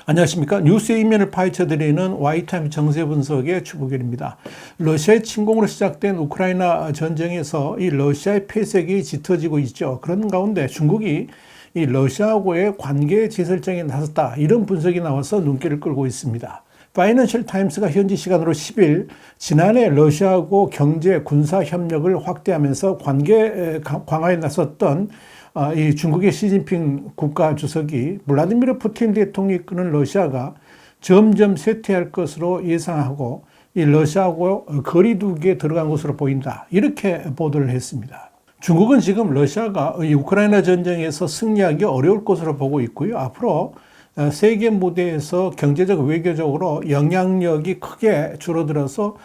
안녕하십니까. 뉴스의 이면을 파헤쳐드리는 와이타임 정세 분석의 추구길입니다. 러시아의 침공으로 시작된 우크라이나 전쟁에서 이 러시아의 폐색이 짙어지고 있죠. 그런 가운데 중국이 이 러시아하고의 관계 재설정에 나섰다, 이런 분석이 나와서 눈길을 끌고 있습니다. 파이낸셜 타임스가 현지 시간으로 10일 지난해 러시아하고 경제 군사 협력을 확대하면서 관계 강화에 나섰던 이 중국의 시진핑 국가주석이 블라디미르 푸틴 대통령이 이끄는 러시아가 점점 쇠퇴할 것으로 예상하고 이 러시아하고 거리두기에 들어간 것으로 보인다, 이렇게 보도를 했습니다. 중국은 지금 러시아가 이 우크라이나 전쟁에서 승리하기 어려울 것으로 보고 있고요. 앞으로 세계 무대에서 경제적 외교적으로 영향력이 크게 줄어들어서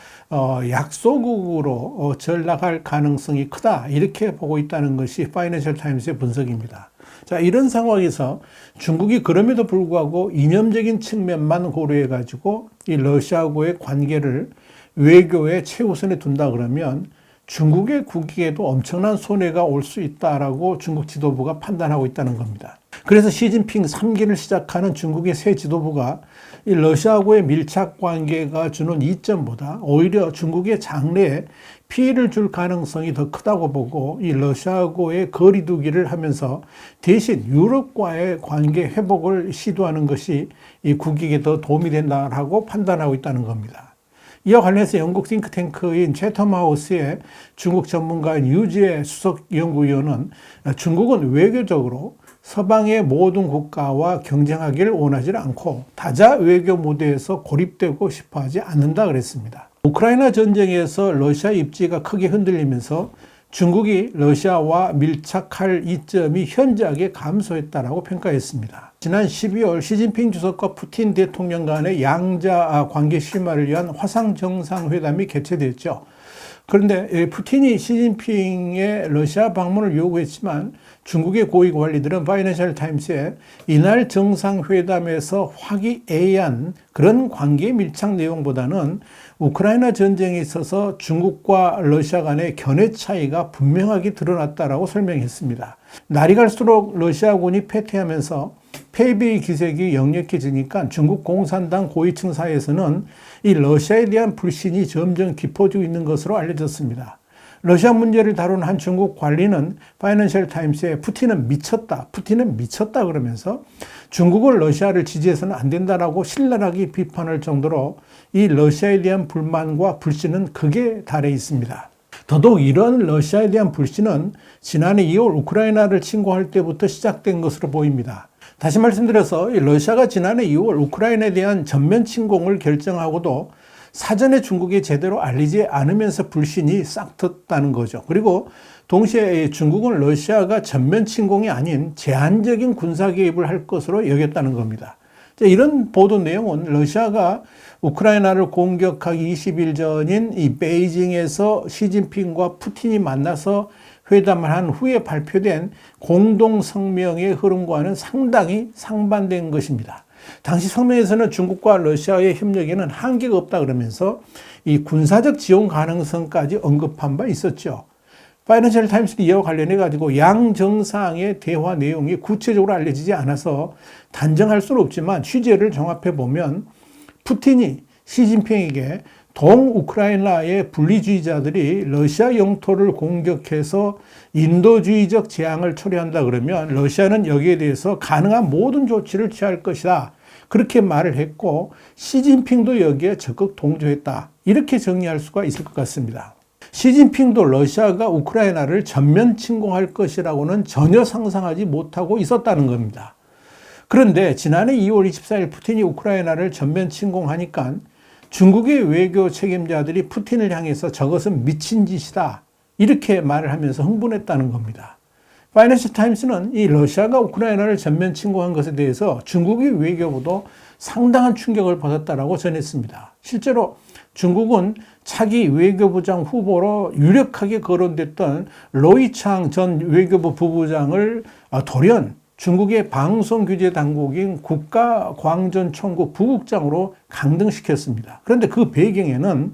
약소국으로 전락할 가능성이 크다, 이렇게 보고 있다는 것이 파이낸셜 타임스의 분석입니다. 자, 이런 상황에서 중국이 그럼에도 불구하고 이념적인 측면만 고려해 가지고 이 러시아하고의 관계를 외교의 최우선에 둔다 그러면 중국의 국익에도 엄청난 손해가 올 수 있다라고 중국 지도부가 판단하고 있다는 겁니다. 그래서 시진핑 3기를 시작하는 중국의 새 지도부가 이 러시아하고의 밀착 관계가 주는 이점보다 오히려 중국의 장래에 피해를 줄 가능성이 더 크다고 보고 이 러시아하고의 거리두기를 하면서 대신 유럽과의 관계 회복을 시도하는 것이 이 국익에 더 도움이 된다라고 판단하고 있다는 겁니다. 이와 관련해서 영국 싱크탱크인 채텀하우스의 중국 전문가인 유지의 수석 연구위원은 중국은 외교적으로 서방의 모든 국가와 경쟁하기를 원하지 않고 다자 외교 무대에서 고립되고 싶어하지 않는다 그랬습니다. 우크라이나 전쟁에서 러시아 입지가 크게 흔들리면서 중국이 러시아와 밀착할 이점이 현저하게 감소했다라고 평가했습니다. 지난 12월 시진핑 주석과 푸틴 대통령 간의 양자 관계 심화를 위한 화상 정상회담이 개최됐죠. 그런데 푸틴이 시진핑의 러시아 방문을 요구했지만 중국의 고위 관리들은 파이낸셜 타임스에 이날 정상회담에서 화기애애한 그런 관계 밀착 내용보다는 우크라이나 전쟁에 있어서 중국과 러시아 간의 견해 차이가 분명하게 드러났다라고 설명했습니다. 날이 갈수록 러시아군이 패퇴하면서 패배의 기색이 역력해지니까 중국 공산당 고위층 사이에서는 이 러시아에 대한 불신이 점점 깊어지고 있는 것으로 알려졌습니다. 러시아 문제를 다루는 한 중국 관리는 파이낸셜 타임스에 푸틴은 미쳤다 그러면서 중국은 러시아를 지지해서는 안 된다라고 신랄하게 비판할 정도로 이 러시아에 대한 불만과 불신은 극에 달해 있습니다. 더더욱 이런 러시아에 대한 불신은 지난해 2월 우크라이나를 침공할 때부터 시작된 것으로 보입니다. 다시 말씀드려서 러시아가 지난해 2월 우크라이나에 대한 전면 침공을 결정하고도 사전에 중국에 제대로 알리지 않으면서 불신이 싹 텄다는 거죠. 그리고 동시에 중국은 러시아가 전면 침공이 아닌 제한적인 군사 개입을 할 것으로 여겼다는 겁니다. 이런 보도 내용은 러시아가 우크라이나를 공격하기 20일 전인 이 베이징에서 시진핑과 푸틴이 만나서 회담을 한 후에 발표된 공동 성명의 흐름과는 상당히 상반된 것입니다. 당시 성명에서는 중국과 러시아의 협력에는 한계가 없다 그러면서 이 군사적 지원 가능성까지 언급한 바 있었죠. 파이낸셜 타임스는 이와 관련해 가지고 양 정상의 대화 내용이 구체적으로 알려지지 않아서 단정할 수는 없지만 취재를 종합해 보면 푸틴이 시진핑에게 동우크라이나의 분리주의자들이 러시아 영토를 공격해서 인도주의적 재앙을 초래한다 그러면 러시아는 여기에 대해서 가능한 모든 조치를 취할 것이다, 그렇게 말을 했고 시진핑도 여기에 적극 동조했다, 이렇게 정리할 수가 있을 것 같습니다. 시진핑도 러시아가 우크라이나를 전면 침공할 것이라고는 전혀 상상하지 못하고 있었다는 겁니다. 그런데 지난해 2월 24일 푸틴이 우크라이나를 전면 침공하니까 중국의 외교 책임자들이 푸틴을 향해서 저것은 미친 짓이다, 이렇게 말을 하면서 흥분했다는 겁니다. 파이낸셜 타임스는 이 러시아가 우크라이나를 전면 침공한 것에 대해서 중국의 외교부도 상당한 충격을 받았다라고 전했습니다. 실제로 중국은 차기 외교부장 후보로 유력하게 거론됐던 로이창 전 외교부 부부장을 돌연 중국의 방송 규제 당국인 국가광전총국 부국장으로 강등시켰습니다. 그런데 그 배경에는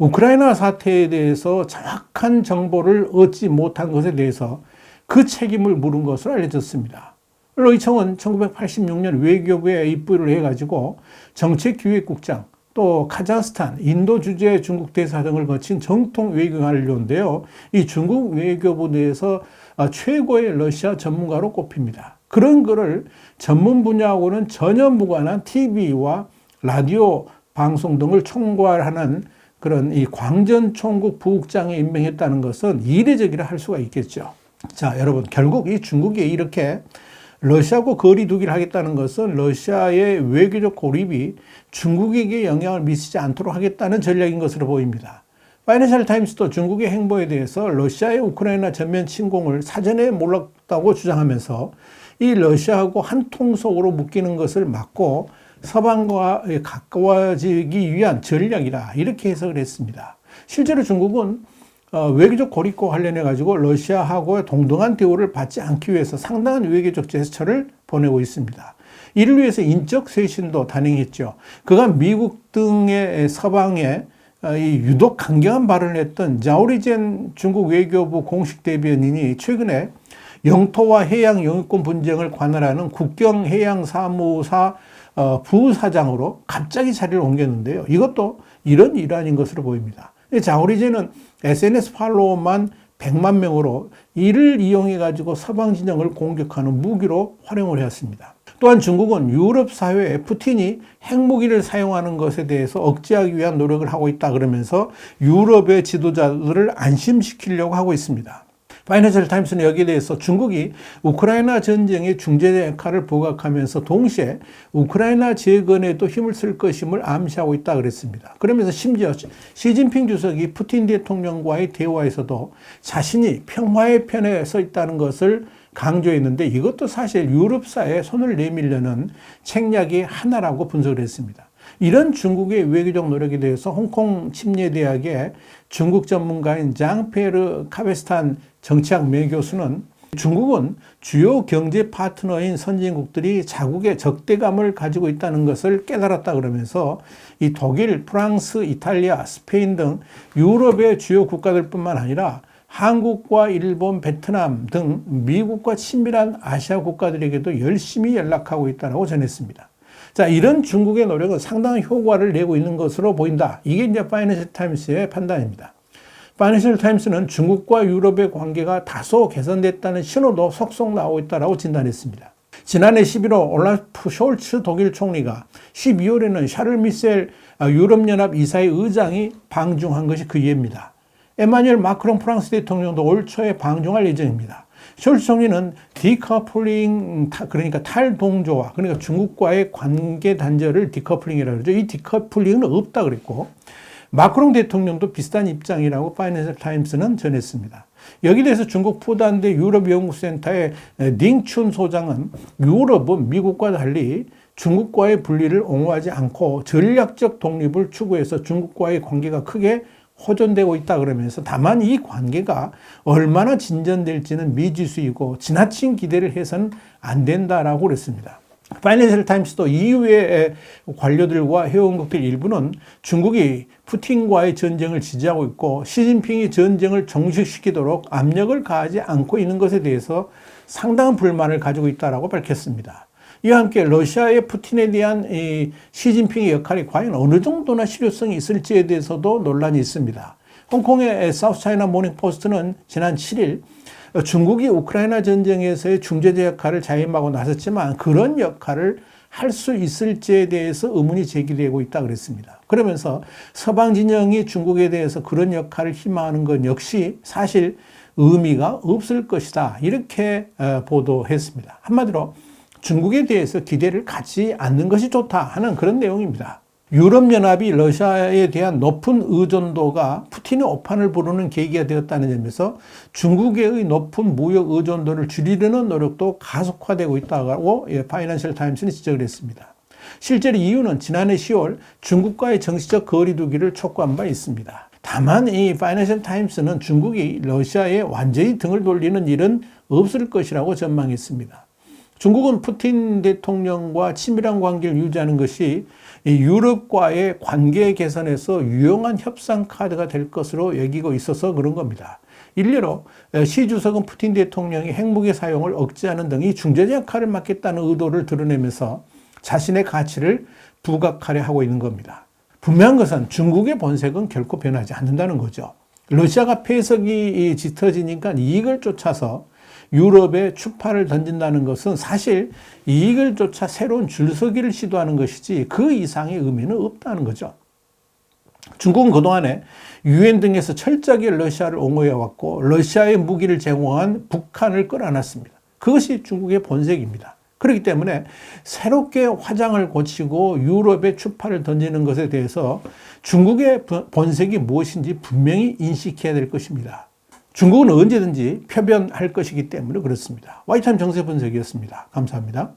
우크라이나 사태에 대해서 정확한 정보를 얻지 못한 것에 대해서 그 책임을 물은 것으로 알려졌습니다. 로이청은 1986년 외교부에 입부를 해가지고 정책기획국장, 또 카자흐스탄, 인도 주재 중국 대사 등을 거친 정통 외교관료인데요. 이 중국 외교부 내에서 최고의 러시아 전문가로 꼽힙니다. 그런 글을 전문 분야하고는 전혀 무관한 TV와 라디오 방송 등을 총괄하는 그런 이 광전 총국 부국장에 임명했다는 것은 이례적이라 할 수가 있겠죠. 자, 여러분, 결국 이 중국이 이렇게 러시아하고 거리두기를 하겠다는 것은 러시아의 외교적 고립이 중국에게 영향을 미치지 않도록 하겠다는 전략인 것으로 보입니다. 파이낸셜 타임스도 중국의 행보에 대해서 러시아의 우크라이나 전면 침공을 사전에 몰랐다고 주장하면서 이 러시아하고 한 통속으로 묶이는 것을 막고 서방과 가까워지기 위한 전략이다, 이렇게 해석을 했습니다. 실제로 중국은 외교적 고립과 관련해 가지고 러시아하고의 동등한 대우를 받지 않기 위해서 상당한 외교적 제스처를 보내고 있습니다. 이를 위해서 인적 쇄신도 단행했죠. 그간 미국 등의 서방에 유독 강경한 발언을 했던 자오리젠 중국 외교부 공식 대변인이 최근에 영토와 해양 영유권 분쟁을 관할하는 국경해양사무사 부사장으로 갑자기 자리를 옮겼는데요. 이것도 이런 일환인 것으로 보입니다. 자오리젠은 SNS 팔로워만 100만 명으로 이를 이용해 가지고 서방 진영을 공격하는 무기로 활용을 했습니다. 또한 중국은 유럽 사회에 푸틴이 핵무기를 사용하는 것에 대해서 억제하기 위한 노력을 하고 있다 그러면서 유럽의 지도자들을 안심시키려고 하고 있습니다. 파이낸셜 타임스는 여기에 대해서 중국이 우크라이나 전쟁의 중재자 역할을 부각하면서 동시에 우크라이나 재건에도 힘을 쓸 것임을 암시하고 있다 그랬습니다. 그러면서 심지어 시진핑 주석이 푸틴 대통령과의 대화에서도 자신이 평화의 편에 서 있다는 것을 강조했는데 이것도 사실 유럽사에 손을 내밀려는 책략의 하나라고 분석을 했습니다. 이런 중국의 외교적 노력에 대해서 홍콩 침례대학의 중국 전문가인 장페르 카베스탄 정치학 명예교수는 중국은 주요 경제 파트너인 선진국들이 자국의 적대감을 가지고 있다는 것을 깨달았다 그러면서 이 독일, 프랑스, 이탈리아, 스페인 등 유럽의 주요 국가들뿐만 아니라 한국과 일본, 베트남 등 미국과 친밀한 아시아 국가들에게도 열심히 연락하고 있다고 전했습니다. 자, 이런 중국의 노력은 상당한 효과를 내고 있는 것으로 보인다. 이게 이제 파이낸셜 타임스의 판단입니다. 파이낸셜 타임스는 중국과 유럽의 관계가 다소 개선됐다는 신호도 속속 나오고 있다고 진단했습니다. 지난해 11월 올라프 숄츠 독일 총리가 12월에는 샤를 미셀 유럽연합 이사회 의장이 방중한 것이 그 이유입니다. 에마뉴엘 마크롱 프랑스 대통령도 올 초에 방중할 예정입니다. 숄츠 총리는 디커플링, 그러니까 탈동조화, 그러니까 중국과의 관계 단절을 디커플링이라고 그러죠. 이 디커플링은 없다 그랬고, 마크롱 대통령도 비슷한 입장이라고 파이낸셜 타임스는 전했습니다. 여기 대해서 중국 푸단대 유럽연구센터의 닝춘 소장은 유럽은 미국과 달리 중국과의 분리를 옹호하지 않고 전략적 독립을 추구해서 중국과의 관계가 크게 호전되고 있다 그러면서 다만 이 관계가 얼마나 진전될지는 미지수이고 지나친 기대를 해서는 안 된다라고 그랬습니다. 파이낸셜 타임스도 EU의 관료들과 회원국들 일부는 중국이 푸틴과의 전쟁을 지지하고 있고 시진핑이 전쟁을 종식시키도록 압력을 가하지 않고 있는 것에 대해서 상당한 불만을 가지고 있다고 밝혔습니다. 이와 함께 러시아의 푸틴에 대한 이 시진핑의 역할이 과연 어느 정도나 실효성이 있을지에 대해서도 논란이 있습니다. 홍콩의 사우스차이나 모닝포스트는 지난 7일 중국이 우크라이나 전쟁에서의 중재자 역할을 자임하고 나섰지만 그런 역할을 할 수 있을지에 대해서 의문이 제기되고 있다 그랬습니다. 그러면서 서방 진영이 중국에 대해서 그런 역할을 희망하는 건 역시 사실 의미가 없을 것이다, 이렇게 보도했습니다. 한마디로 중국에 대해서 기대를 갖지 않는 것이 좋다 하는 그런 내용입니다. 유럽연합이 러시아에 대한 높은 의존도가 푸틴의 오판을 부르는 계기가 되었다는 점에서 중국의 높은 무역 의존도를 줄이려는 노력도 가속화되고 있다고 파이낸셜 타임스는 지적을 했습니다. 실제로 이유는 지난해 10월 중국과의 정치적 거리두기를 촉구한 바 있습니다. 다만 이 파이낸셜 타임스는 중국이 러시아에 완전히 등을 돌리는 일은 없을 것이라고 전망했습니다. 중국은 푸틴 대통령과 친밀한 관계를 유지하는 것이 이 유럽과의 관계 개선에서 유용한 협상 카드가 될 것으로 여기고 있어서 그런 겁니다. 일례로 시 주석은 푸틴 대통령이 핵무기 사용을 억제하는 등이 중재자 역할을 맡겠다는 의도를 드러내면서 자신의 가치를 부각하려 하고 있는 겁니다. 분명한 것은 중국의 본색은 결코 변하지 않는다는 거죠. 러시아가 폐석이 짙어지니까 이익을 쫓아서 유럽에 추파를 던진다는 것은 사실 이익을 쫓아 새로운 줄서기를 시도하는 것이지 그 이상의 의미는 없다는 거죠. 중국은 그동안에 유엔 등에서 철저하게 러시아를 옹호해왔고 러시아의 무기를 제공한 북한을 끌어안았습니다. 그것이 중국의 본색입니다. 그렇기 때문에 새롭게 화장을 고치고 유럽에 추파를 던지는 것에 대해서 중국의 본색이 무엇인지 분명히 인식해야 될 것입니다. 중국은 언제든지 표변할 것이기 때문에 그렇습니다. 와이타임 정세 분석이었습니다. 감사합니다.